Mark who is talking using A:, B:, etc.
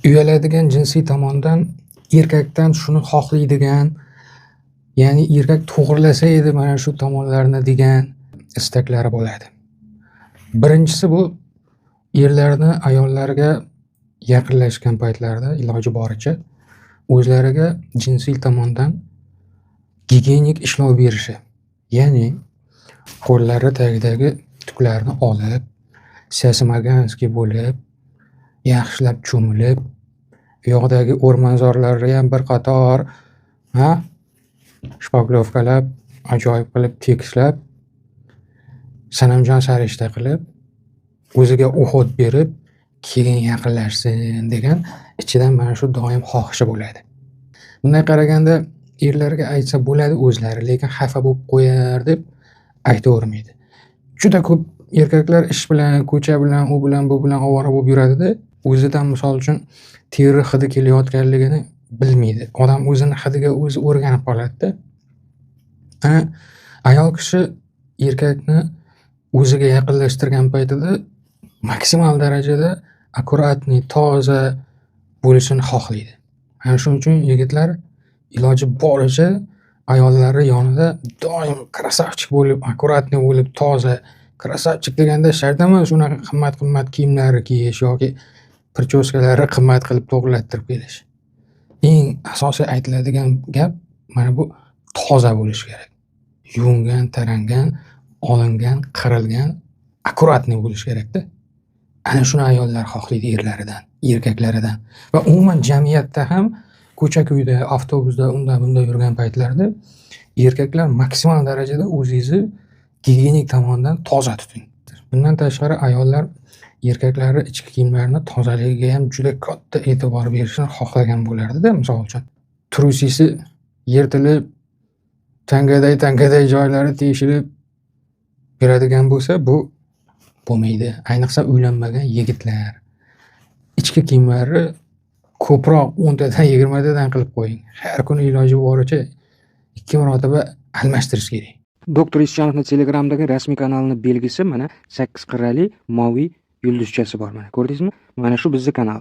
A: Uyaladigan jinsiy tomondan erkakdan shuni xohlaydigan, ya'ni erkak to'g'rilasa edi mana shu tomonlarni degan istaklari bo'ladi. Birinchisi bu erlarni ayollarga yaqinlashgan paytlarida iloji boricha o'zlariga jinsiy tomondan gigiyenik ishlov berishi. Ya'ni qo'llari tagidagi tuklarni olib, sasimaganskiy bo'lib, yaxshilab cho'milib, u yoqdagi o'rmonzorlarni ham bir qator shpaglovkalab, ajoyib qilib tekislab, sanamjon sarishta qilib, o'ziga o'xot berib, keyin yaqinlashsin degan ichidan mana shu doim xohishi bo'ladi. Bunday qaraganda erlarga aytsa bo'ladi o'zlari, lekin xafa bo'lib qo'yar deb aytavermaydi. Juda ko'p erkaklar ish bilan, ko'cha bilan, u bilan, bu bilan ovora bo'lib yuradida, o'zidan misol uchun teri hidi kelayotganligini bilmaydi. Odam o'zini hidiga o'zi o'rganib qoladida. Ana ayol kishi erkakni o'ziga yaqinlashtirgan paytida maksimal darajada akkuratniy, toza bo'lishini xohlaydi. Ana shuning uchun yigitlar iloji boricha ayollari yonida doim krasavchik bo'lib, akkuratniy bo'lib, toza, krasavchik deganda shart emas unaqa qimmat-qimmat kiyimlar kiyish yoki prichoskalari qimmat qilib to'g'rilattirib kelish. Eng asosiy aytiladigan gap mana bu toza bo'lish kerak. Yuvingan, tarangan, olingan, qirilgan, akkuratniy bo'lish kerak-da. Ana shuni ayollar xohlaydi erlaridan, erkaklaridan va umuman jamiyatda ham ko'cha-ko'yda, avtobusda, unda-bunda yurgan paytlarda erkaklar maksimal darajada o'zingizni gigiyenik tomondan toza tuting. Bundan tashqari ayollar erkaklari ichki kiyimlarini tozaligiga ham juda katta e'tibor berishni xohlagan bo'lardi-da, misol uchun. Trusisi yirtilib, tangaday joylari teshilib yuradigan bo'lsa, bu bo'lmaydi. Ayniqsa uylanmagan yigitlar. Ichki kiyimlari ko'proq 10 tadan 20 tadan qilib qo'ying. Har kuni iloji boricha 2 marotaba almashtirish kerak.
B: Doktor Isyonovning Telegramdagi rasmiy kanalining belgisi mana 8 qirrali moviy yulduzchasi bor. Mana ko'rdingizmi? Mana shu bizning kanal.